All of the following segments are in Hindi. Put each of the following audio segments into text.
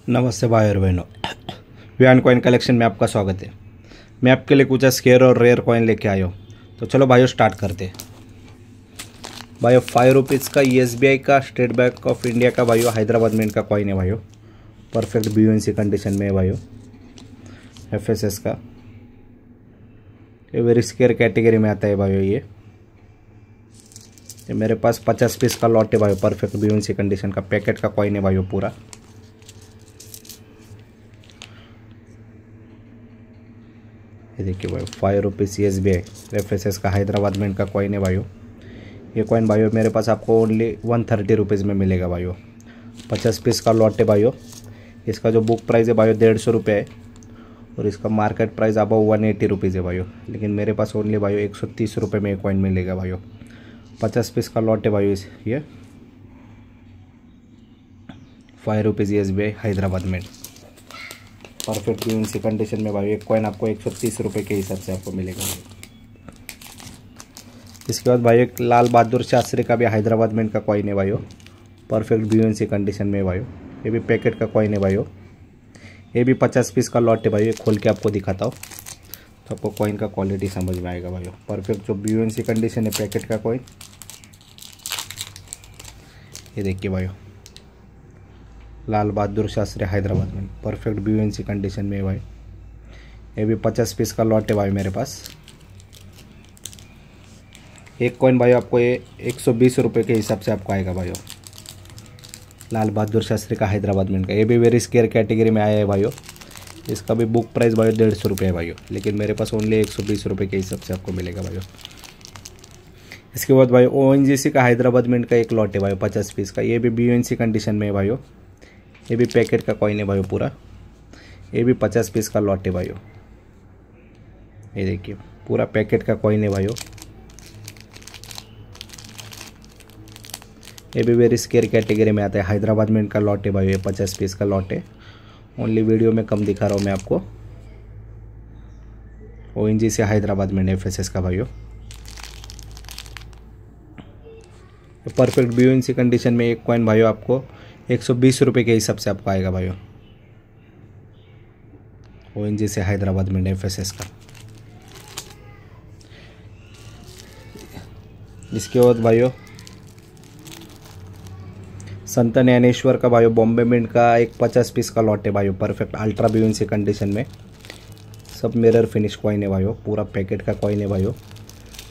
नमस्ते भाई और बहनों, विहान कॉइन कलेक्शन में आपका स्वागत है। मैं आपके लिए कुछ स्केयर और रेयर कॉइन लेके आया हूँ। तो चलो भाइयों स्टार्ट करते हैं। भाइयों 5 रुपीज़ का SBI का, स्टेट बैंक ऑफ इंडिया का भाइयों हैदराबाद मिंट का कॉइन है भाइयों। परफेक्ट BUNC कंडीशन में है भाइयों। FSS का ये वेरी स्केयर कैटेगरी में आता है भाइयों। ये मेरे पास 50 पीस का लॉट है भाइयों। परफेक्ट BUNC कंडीशन का पैकेट का कॉइन है भाइयों पूरा। ये देखिए भाई 5 रुपीज़ SBI FSS का हैदराबाद मिंट का कॉइन है भाइयों। ये कॉइन भाइयों मेरे पास आपको ओनली 130 रुपीज़ में मिलेगा भाइयों। 50 पीस का लॉट है भाइयों। इसका जो बुक प्राइस है भाइयों 150 रुपये है और इसका मार्केट प्राइस अबाव 180 रुपीज़ है भाइयों। लेकिन मेरे पास ओनली भाइयों 130 रुपये में ये कॉइन मिलेगा भाइयों। 50 पीस का लॉट है भाइयों। ये 5 rupees SBI Hyderabad mint perfect BUNC condition में भाई। एक कॉइन आपको 130 रुपये के हिसाब से आपको मिलेगा भाई। इसके बाद भाई एक लाल बहादुर शास्त्री का भी हैदराबाद मिंट का कॉइन है भाइयों। परफेक्ट BUNC कंडीशन में भाइयों। ये भी पैकेट का कॉइन है भाइयों। ये भी 50 पीस का लॉट है भाइयों। खोल के आपको दिखाता हूँ तो आपको कॉइन का क्वालिटी समझ में आएगा भाइयों। परफेक्ट जो BUNC कंडीशन है पैकेट का कॉइन, ये देखिए भाइयों, लाल बहादुर शास्त्री हैदराबाद में परफेक्ट BUNC कंडीशन में है भाई। ये भी 50 पीस का लॉट है भाई मेरे पास। एक कॉइन भाई आपको ये 120 रुपये के हिसाब से आपको आएगा भाइयों। लाल बहादुर शास्त्री का हैदराबाद मिंट का ये भी वेरी स्केयर कैटेगरी में आया है भाइयों। इसका भी बुक प्राइस भाइयों 150 रुपये है भाइयों। लेकिन मेरे पास ओनली 120 रुपये के हिसाब से आपको मिलेगा भाइयों। इसके बाद भाई ONGC का हैदराबाद मिंट का एक लॉट है भाइयों 50 पीस का। ये भी BUNC कंडीशन में है भाइयों। ये भी पैकेट का कॉइन है भाइयों पूरा। ये भी 50 पीस का लॉट है भाइयों। ये देखिए पूरा पैकेट का कॉइन है भाइयों। ये भी वेरी स्केयर कैटेगरी में आता है। हैदराबाद मिंट का लॉट है भाइयों। ये 50 पीस का लॉट है। ओनली वीडियो में कम दिखा रहा हूँ मैं आपको। ONGC हैदराबाद मिंट FSS का भाइयों। परफेक्ट BUNC कंडीशन में एक कॉइन भाइयों आपको 120 रुपये के हिसाब से आपको आएगा भाइयों। ONGC हैदराबाद मिंट FSS का। इसके बाद भाइयों संत ज्ञानेश्वर का भाइयों बॉम्बे मिंट का एक 50 पीस का लॉट है भाइयों। परफेक्ट अल्ट्रा BUNC कंडीशन में सब मिरर फिनिश कॉइन है भाइयों। पूरा पैकेट का कॉइन है भाइयों।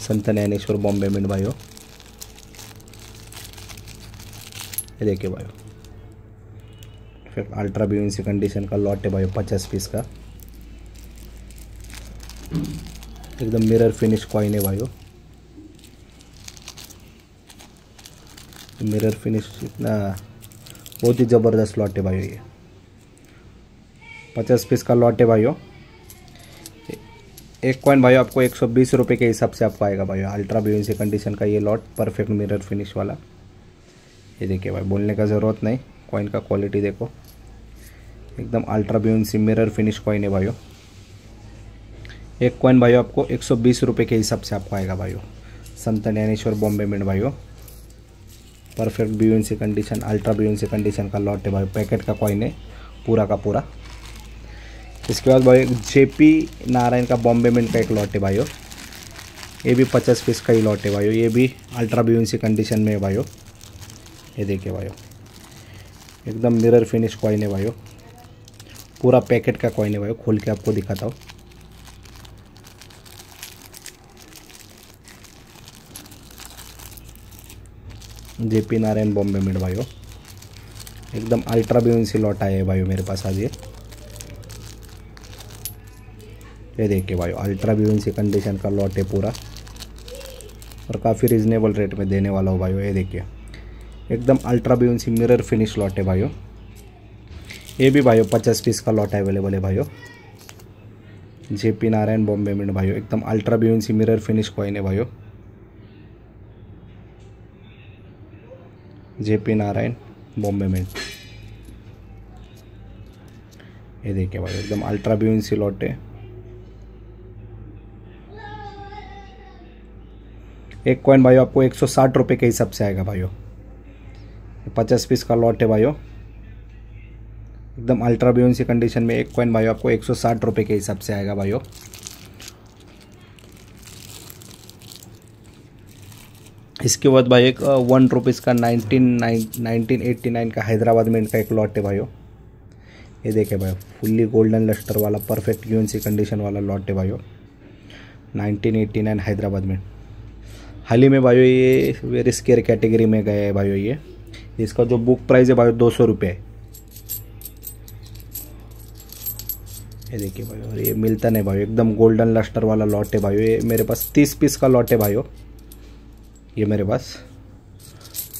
संत ज्ञानेश्वर बॉम्बे मिंट भाइयों। ये देखिए भाइयों अल्ट्रा BUNC कंडीशन का लॉट है भाई 50 पीस का। एकदम मिरर फिनिश कॉइन है भाइयों। मिरर फिनिश इतना बहुत ही ज़बरदस्त लॉट है भाइयों। ये 50 पीस का लॉट है भाइयों। एक कॉइन भाइयों आपको 120 रुपये के हिसाब से आपको आएगा भाइयों। अल्ट्रा BUNC कंडीशन का ये लॉट परफेक्ट मिरर फिनिश वाला। ये देखिए भाई, बोलने का ज़रूरत नहीं, कॉइन का क्वालिटी देखो। एकदम ultra BUNC mirror finish coin है भाइयों। एक कॉइन भाइयों आपको 120 रुपये के हिसाब से आपको आएगा भाइयों। संत ज्ञानेश्वर बॉम्बे मिंट भाइयों। Perfect BUNC condition ultra BUNC condition का लॉट है भाई। पैकेट का कॉइन है पूरा का पूरा। इसके बाद भाई JP नारायण का बॉम्बे मिंट का एक लॉट है भाइयों। ये भी 50 पीस का ही लॉट है भाइयों। ये भी अल्ट्रा BUNC कंडीशन में है भाइयों। ये देखिए भाइयों एकदम मिरर फिनिश कॉइन है भाइयों। पूरा पैकेट का कॉइन है भाइयों। खोल के आपको दिखाता हूँ। JP नारायण बॉम्बे मिंट भाइयों। एकदम अल्ट्रा BUNC लॉट आया है भाइयों मेरे पास आज। ये देखिए भाइयों अल्ट्रा BUNC कंडीशन का लॉट है पूरा और काफ़ी रिजनेबल रेट में देने वाला हो भाइयों। ये देखिए एकदम ultra BUNC mirror finish lot है भाइयों। ये भी भाइयों 50 पीस का लॉट अवेलेबल है भाइयों। JP नारायण बॉम्बे मिंट भाइयों। एकदम ultra BUNC mirror finish coin है भाइयों। JP Narayan Bombay mint. ये देखिए भाई एकदम अल्ट्रा BUNC लॉट है। एक कॉइन भाइयों आपको 160 रुपये के हिसाब से आएगा भाइयों। 50 पीस का लॉट है भाइयों। एकदम अल्ट्रा ब्यूंसी कंडीशन में एक कॉइन भाइयों आपको 160 रुपये के हिसाब से आएगा भाइयों। इसके बाद भाई एक 1 रुपीज़ का 1989 का हैदराबाद मिंट का एक लॉट है भाइयों। ये देखे भाई, फुल्ली गोल्डन लस्टर वाला परफेक्ट यूएनसी कंडीशन वाला लॉट है भाइयों, 1989 हैदराबाद मिंट। हाल ही में भाइयों ये वेरी स्केयर कैटेगरी में गया है भाइयों। ये इसका जो बुक प्राइस है भाइयों 200 रुपये है। ये देखिए भाइयों, और ये मिलता नहीं भाइयों, एकदम गोल्डन लस्टर वाला लॉट है भाइयों। ये मेरे पास 30 पीस का लॉट है भाइयों। ये मेरे पास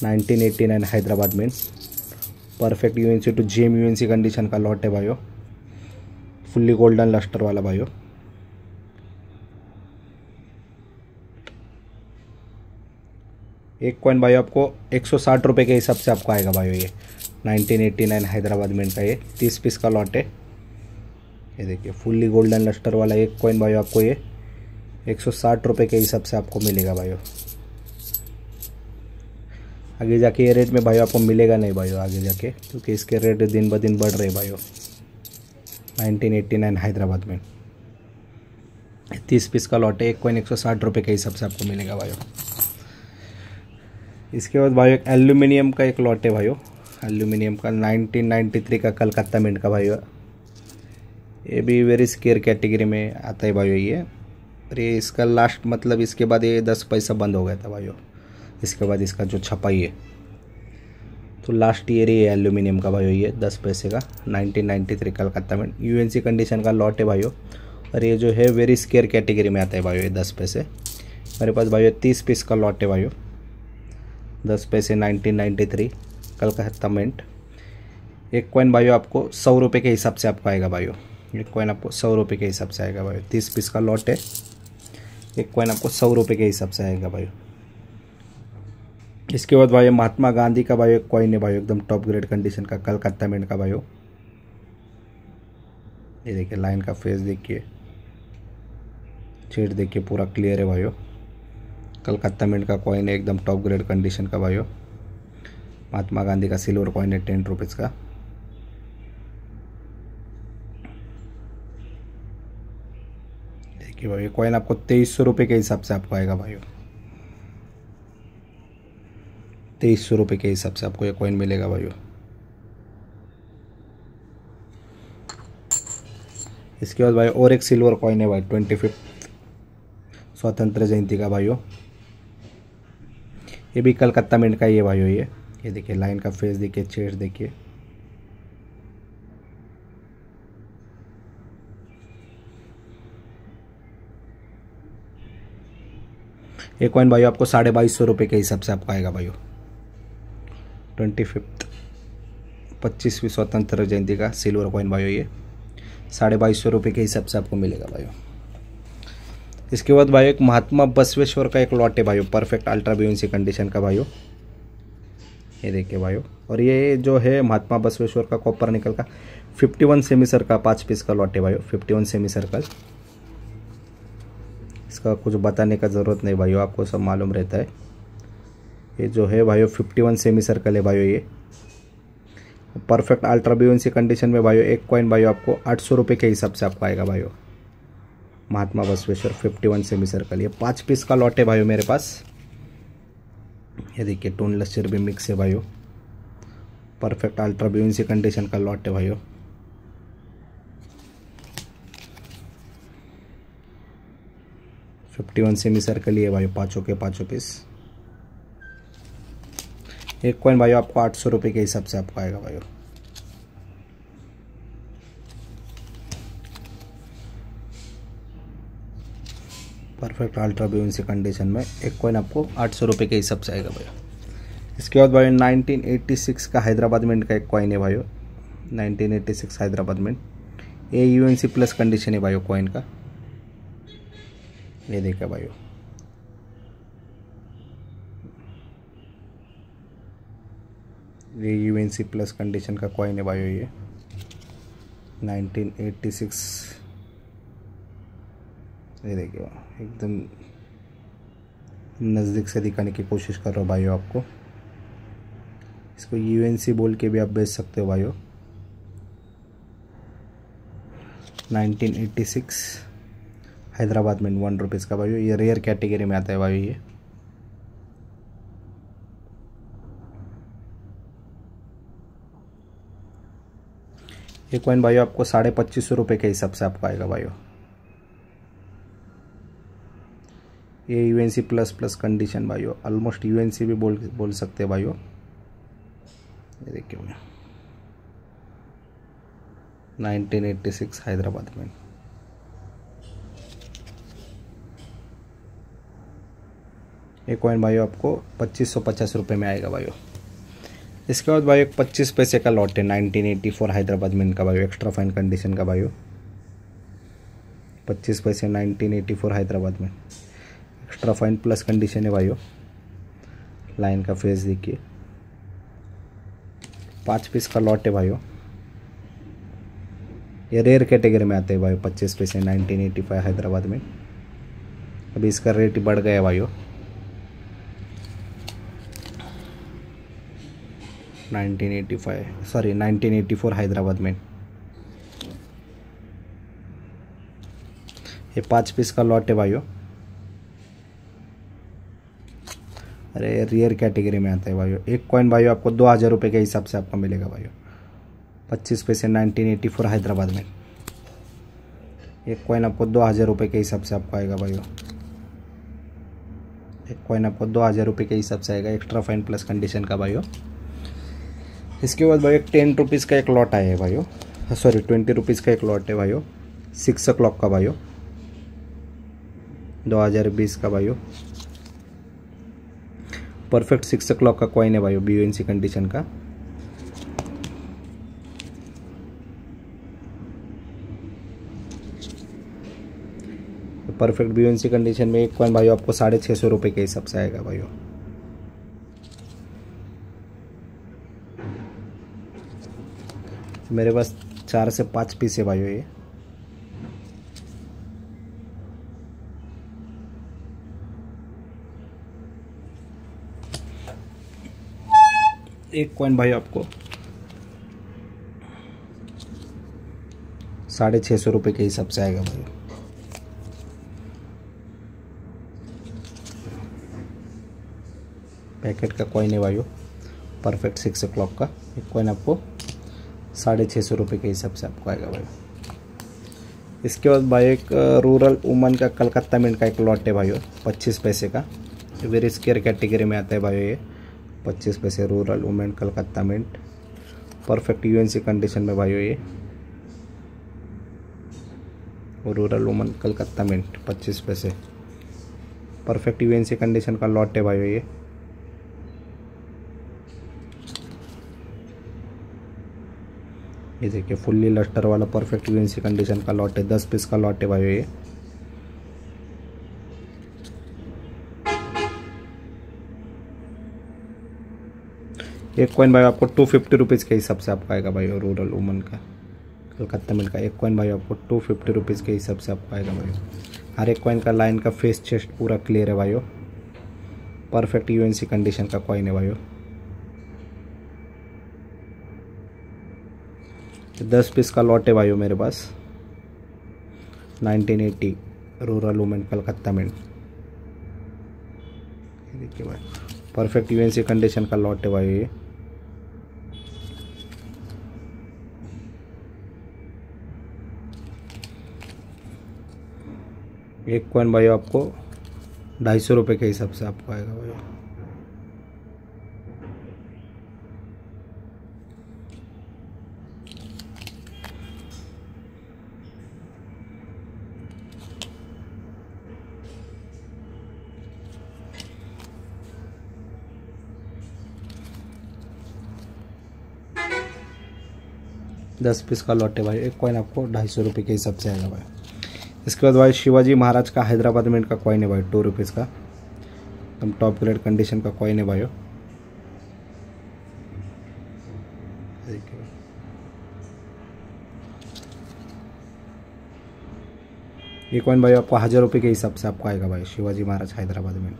1989 हैदराबाद में perfect UNC to gem UNC condition का लॉट है भाइयों, फुल्ली गोल्डन लस्टर वाला भाइयों। एक कॉइन भाइयों आपको 160 रुपये के हिसाब से आपको आएगा भाइयों। ये 1989 हैदराबाद में का ये 30 पीस का लॉट है। ये देखिए फुल्ली गोल्डन लस्टर वाला एक कॉइन भाइयों आपको ये 160 रुपये के हिसाब से आपको मिलेगा भाइयों। आगे जाके ये रेट में भाइयों आपको मिलेगा नहीं भाइयों आगे जाके, क्योंकि इसके रेट दिन ब दिन बढ़ रहे भाइयों। 1989 हैदराबाद में 30 पीस का लॉट है, एक कॉइन 160 रुपये के हिसाब से आपको मिलेगा भाइयों। इसके बाद भाइयों एक एल्यूमिनियम का एक लॉट है भाइयों, एल्यूमिनियम का 1993 का कलकत्ता मिंट का भाइयों। ये भी वेरी स्केयर कैटेगरी में आता है भाइयों ये। अरे इसका लास्ट मतलब इसके बाद ये 10 पैसा बंद हो गया था भाइयों। इसके बाद इसका जो छपाई है तो लास्ट ईयर ही एल्यूमिनियम का भाइयों ये 10 पैसे का 1993 कलकत्ता में यूएनसी कंडीशन का लॉट है भाइयों। और ये जो है वेरी स्केयर कैटेगरी में आता है भाइयों ये 10 पैसे। मेरे पास भाइयों 30 पीस का लॉट है भाइयों, 10 पैसे 1993 कलकत्ता मिंट। एक कॉइन भाइयों आपको 100 रुपये के हिसाब से आपको आएगा भाइयों। एक कॉइन आपको 100 रुपये के हिसाब से आएगा भाइयों। 30 पीस का लॉट है, एक कॉइन आपको 100 रुपये के हिसाब से आएगा भाइयों। इसके बाद भाई महात्मा गांधी का भाई एक कॉइन है भाई, एकदम टॉप ग्रेड कंडीशन का कलकत्ता मिंट का भाई। ये देखिए लाइन का फेस देखिए, शेड देखिए पूरा क्लियर है भाइयों। कलकत्ता मिंट का कॉइन है, एकदम टॉप ग्रेड कंडीशन का भाइयों। महात्मा गांधी का सिल्वर कॉइन है 10 रुपीज़ का। देखिए भाई कॉइन आपको 2300 रुपये के हिसाब से आपको आएगा भाइयों। 2300 रुपये के हिसाब से आपको ये कॉइन मिलेगा भाइयों। इसके बाद भाई और एक सिल्वर कॉइन है भाई 25 स्वतंत्र जयंती का भाइयों। ये भी कलकत्ता मिंट का ही है भाइयों। ये देखिए लाइन का फेस देखिए, चेस्ट देखिए। ये कॉइन भाइयों आपको 2250 रुपये के हिसाब से आपको आएगा भाइयों। 25वीं स्वतंत्र जयंती का सिल्वर कॉइन भाइयों। ये 2250 रुपये के हिसाब से आपको मिलेगा भाइयों। इसके बाद भाइयों एक महात्मा बसवेश्वर का एक लॉट है भाइयों, परफेक्ट अल्ट्रा ब्यूंसी कंडीशन का भाइयों। ये देखिए भाइयों, और ये जो है महात्मा बसवेश्वर का कॉपर निकल का 51 सेमी सर्कल 5 पीस का लॉट है भाइयों। 51 सेमी सर्कल, इसका कुछ बताने का ज़रूरत नहीं भाइयों, आपको सब मालूम रहता है। ये जो है भाइयों 51 सेमी सर्कल है भाइयों। ये परफेक्ट अल्ट्रा ब्यूंसी कंडीशन में भाइयों एक कॉइन भाइयों आपको 800 रुपये के हिसाब से आपको आएगा भाइयों। महात्मा बसवेश्वर 51 सेमी सर्कल, ये 5 पीस का लॉट है भाइयों मेरे पास। ये देखिए टोनलेस चर्बी मिक्स है भाइयों, परफेक्ट अल्ट्रा ब्यूंसी कंडीशन का लॉट है भाइयों। $51 सेमी सर्कल ही है भाइयों, पाँचों के पाँचों पीस। एक कॉइन भाइयों आपको 800 रुपये के हिसाब से आपको आएगा भाइयों। परफेक्ट अल्ट्रा ब्यूंसी कंडीशन में एक कॉइन आपको 800 रुपये के हिसाब से आएगा भाइयों। इसके बाद भाइयों 1986 का हैदराबाद मिंट का एक कॉइन है भाइयों। 1986 हैदराबाद मिंट, ये यूएनसी प्लस कंडीशन है भाइयों कॉइन का। ये देखा भाइयों, ये यूएनसी प्लस कंडीशन का कॉइन है भाइयों। ये 1986, ये देखिए एकदम नज़दीक से दिखाने की कोशिश कर रहा हूँ भाइयों आपको। इसको यूएनसी बोल के भी आप बेच सकते हो भाइयों। 1986 हैदराबाद में 1 रुपीज़ का भाइयों। ये रेयर कैटेगरी में आता है भाइयों। ये कॉइन भाइयों आपको 2550 रुपये के हिसाब से आपको आएगा भाइयों। ये यूएनसी प्लस प्लस कंडीशन भाइयों, ऑलमोस्ट यूएनसी भी बोल सकते हैं भाइयों। ये देखिए भैया 1986 हैदराबाद में। ये कॉइन भाइयों आपको 2550 रुपये में आएगा भाइयों। इसके बाद भाई एक 25 पैसे का लॉट है 1984 हैदराबाद में इनका भाइयों, एक्स्ट्रा फाइन कंडीशन का भाइयों। 25 पैसे 1984 हैदराबाद में, एक्स्ट्रा फाइन प्लस कंडीशन है भाइयों। लाइन का फेस देखिए। 5 पीस का लॉट है भाइयों। ये रेयर कैटेगरी में आते हैं भाइयों। 25 पैसे 1985 हैदराबाद में। अभी इसका रेट बढ़ गया भाइयों। 1984 हैदराबाद में। ये 5 पीस का लॉट है भाइयों। अरे रेयर कैटेगरी में आता है भाइयों। एक कॉइन भाइयों आपको 2000 रुपये के हिसाब से आपको मिलेगा भाइयों। 25 पैसे 1984 हैदराबाद में। एक कॉइन आपको 2000 रुपये के हिसाब से आपको आएगा भाइयों। एक कॉइन आपको 2000 रुपये के हिसाब से आएगा, एक्स्ट्रा फाइन प्लस कंडीशन का भाइयों। इसके बाद भाई 10 रुपीज़ का एक लॉट आया है भाइयों, सॉरी 20 रुपीज़ का एक लॉट है भाइयों। 6 o'clock का भाइयों, 2020 का भाइयों। परफेक्ट 6 o'clock का कॉइन है भाइयों, बीओएनसी कंडीशन का। परफेक्ट बीओएनसी कंडीशन में एक कॉइन भाइयों आपको 650 रुपये के हिसाब से आएगा भाइयों। मेरे पास 4 से 5 पीस है भाइयों। ये एक कॉइन भाइयों आपको 650 रुपये के हिसाब से आएगा भाइयों। पैकेट का कॉइन है भाइयों, परफेक्ट 6 o'clock का। एक कॉइन आपको 650 रुपये के हिसाब से आपको आएगा भाई। इसके बाद भाई एक रूरल वुमन का कलकत्ता मिंट का एक लॉट है भाइयों, 25 पैसे का। वेरी स्केयर कैटेगरी में आता है भाइयों। ये 25 पैसे rural women Calcutta mint, perfect UNC condition में भाइयों। ये रूरल वुमन कलकत्ता मिंट 25 पैसे, परफेक्ट यूएनसी कंडीशन का लॉट है भाइयों। ये देखिए फुल्ली लस्टर वाला परफेक्ट यूएनसी कंडीशन का लॉट है। 10 पीस का लॉट है भाइयों। ये एक कॉइन भाई आपको 250 रुपीज़ के हिसाब से आपको आएगा भाई। रूरल वुमन का कलकत्ता मिल का एक कॉइन भाई आपको 250 रुपीज़ के हिसाब से आपको आएगा भाई। हर एक कॉइन का लाइन का फेस चेस्ट पूरा क्लियर है भाइयों। परफेक्ट यूएनसी कंडीशन का कॉइन है भाइयों। 10 पीस का लॉट है भाइयों मेरे पास। 1980 रूरल वुमेन कलकत्ता में। देखिए भाई परफेक्ट यूएनसी कंडीशन का लॉट है भाई। ये एक कॉइन भाई आपको 250 रुपये के हिसाब से आपको आएगा भाई। 10 पीस का लॉट है भाई। एक कॉइन आपको 250 रुपये के हिसाब से आएगा भाई। इसके बाद भाई शिवाजी महाराज का हैदराबाद मिंट का कॉइन है भाई, 2 रुपीज़ का, एकदम टॉप ग्रेड कंडीशन का कॉइन है भाई। ये कॉइन भाई आपको 1000 रुपये के हिसाब से आपको आएगा भाई, शिवाजी महाराज हैदराबाद में।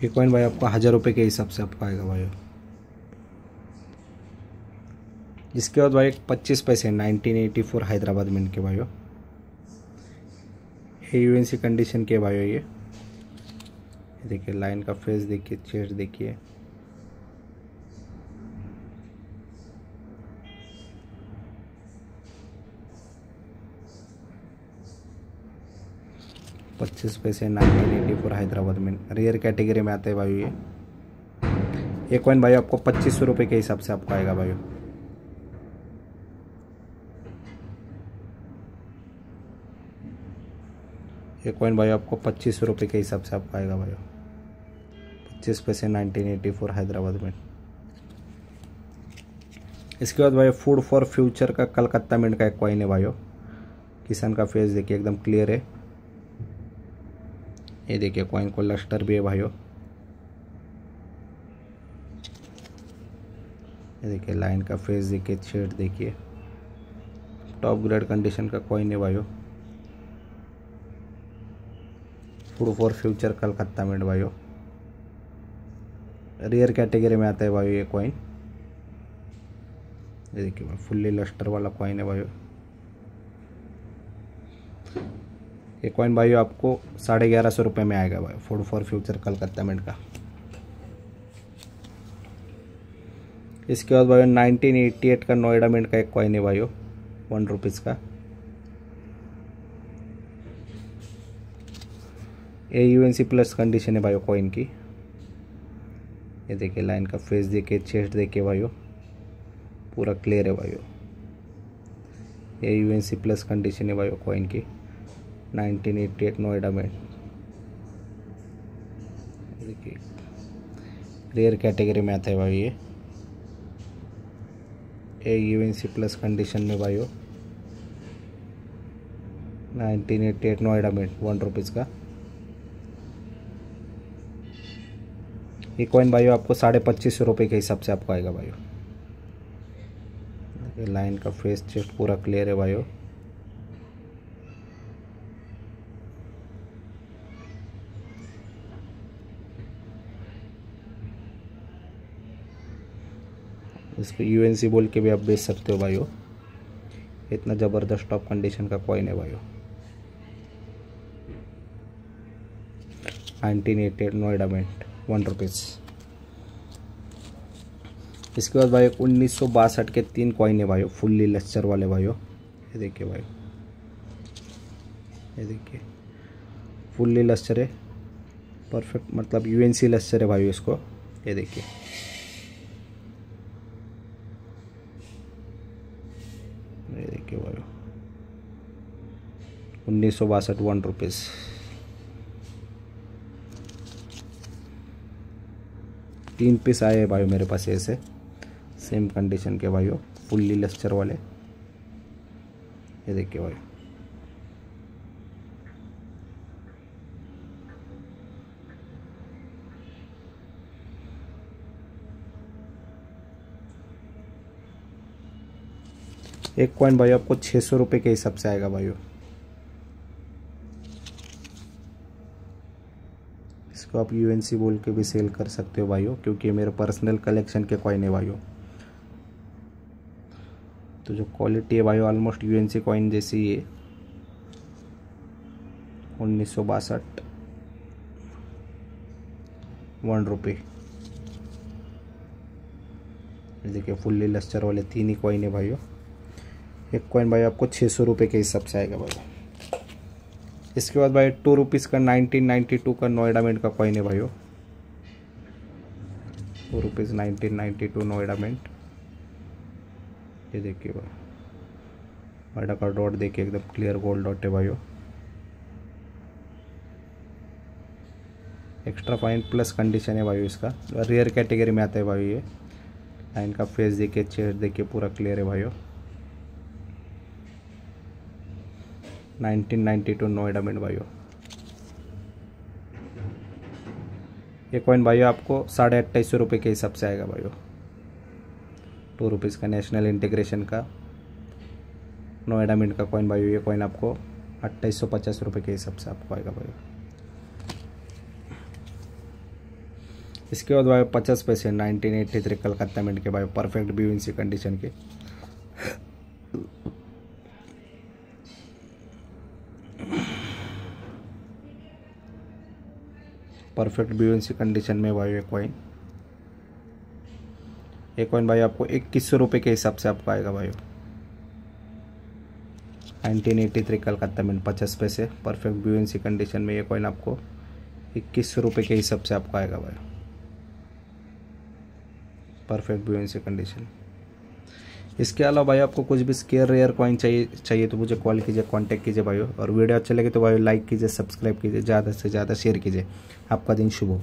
ये कॉइन भाई आपको 1000 रुपये के हिसाब से आपको आएगा भाई। इसके बाद भाई 25 पैसे 1984 हैदराबाद मिंट के भाई। यूएनसी कंडीशन के भाई ये देखिए, लाइन का फेस देखिए, चेस्ट देखिए, $25 1984 हैदराबाद में रेयर कैटेगरी में आते हैं भाई। ये कॉइन भाई आपको 2500 रुपये के हिसाब से आपको आएगा भाई। ये कॉइन भाई आपको 2500 रुपये के हिसाब से आपको आएगा भाई। 25 पैसे 1984 हैदराबाद में। इसके बाद भाई फूड फॉर फ्यूचर का कलकत्ता मिंट का एक कॉइन है भाई। किसान का फेस देखिए, एकदम क्लियर है। ये देखिए, कॉइन को लस्टर भी है भाइयों। ये देखिए, लाइन का फेस देखिए, शेड देखिए, टॉप ग्रेड कंडीशन का कॉइन है भाइयों। Food for future Calcutta mint भाइयों। रेयर कैटेगरी में आता है भाइयों ये कॉइन। ये देखिए भाई, फुल्ली लस्टर वाला कॉइन है भाइयों। ये कॉइन भाइयों आपको 1150 रुपये में आएगा भाई। Food for future Calcutta mint का। इसके बाद भाई 1988 का नोएडा मिंट का एक कॉइन है भाइयों, ₹1 का। AUNC प्लस कंडीशन है भाइयों कॉइन की। ये देखिए, लाइन का फेस देखिए, चेस्ट देखिए भाइयों, पूरा क्लियर है भाइयों। AUNC प्लस कंडीशन है भाइयों कॉइन की। 1988 नोएडा में। देखिए, रेयर कैटेगरी में आता है भाई ये। AUNC प्लस कंडीशन में भाइयों। 1988 नोएडा में ₹1 का। ये कॉइन भाइयों आपको 2550 रुपये के हिसाब से आपको आएगा भाइयों। लाइन का फेस चेस्ट पूरा क्लियर है भाइयों। इसको UNC बोल के भी आप बेच सकते हो भाइयों। इतना ज़बरदस्त टॉप कंडीशन का कॉइन है भाइयों। 1988 नोएडा मिंट ₹1। इसके बाद भाई 1962 के 3 कॉइन है भाइयों, फुल्ली लस्टर वाले भाइयों। ये देखिए भाई, ये देखिए, फुल्ली लस्टर है, परफेक्ट, मतलब UNC लस्टर है भाइयों इसको। ये देखिए, ये देखिए भाई, 1962 ₹1। तीन पीस आए हैं भाई मेरे पास ऐसे सेम कंडीशन के भाइयों, फुल्ली लस्टर वाले। ये देखिए भाई, एक कॉइन भाई आपको 600 रुपये के हिसाब से आएगा भाइयों। इसको आप UNC बोल के भी सेल कर सकते हो भाइयों, क्योंकि मेरे पर्सनल कलेक्शन के कॉइन है भाइयों। तो जो क्वालिटी है भाइयों ऑलमोस्ट UNC कॉइन जैसी ही है। 1962 ₹1। देखिए, फुल्ली लस्टर वाले 3 ही कॉइन है भाइयों। एक कॉइन भाई आपको 600 रुपये के हिसाब से आएगा भाई। इसके बाद भाई ₹2 का 1992 का नोएडा मिंट का कॉइन है भाइयों। ₹2 1992 नोएडा मिंट। ये देखिए भाई, नोएडा का डॉट देखिए, एकदम क्लियर गोल्ड डॉट है भाइयों। एक्स्ट्रा फाइन प्लस कंडीशन है भाइयों इसका। रेयर कैटेगरी में आता है भाई ये। लाइन का फेस देखिए, चेस्ट देखिए, पूरा क्लियर है भाइयों। 1992 नोएडा मिंट भाइयों। ये कॉइन भाइयों आपको 2850 रुपये के हिसाब से आएगा भाइयों। ₹2 का नेशनल इंटीग्रेशन का नोएडा मिंट का कॉइन भाइयों। ये कॉइन आपको 2850 रुपये के हिसाब से आपको आएगा भाइयों। इसके बाद भाई 50 पैसे 1983 कलकत्ता मिंट के भाई परफेक्ट बीवीसी कंडीशन के। परफेक्ट बीवीसी कंडीशन में भाई ये कॉइन भाई आपको 2100 रुपये के हिसाब से आपको आएगा भाई। 1983 कलकत्ता मिंट 50 पैसे परफेक्ट बीवीसी कंडीशन में ये कॉइन आपको 2100 रुपये के हिसाब से आपको आएगा भाई। Perfect BVC condition. इसके अलावा भाई आपको कुछ भी स्केयर रेयर कॉइन चाहिए तो मुझे कॉल कीजिए, कांटेक्ट कीजिए भाई। और वीडियो अच्छा लगे तो भाई लाइक कीजिए, सब्सक्राइब कीजिए, ज़्यादा से ज़्यादा शेयर कीजिए। आपका दिन शुभ हो।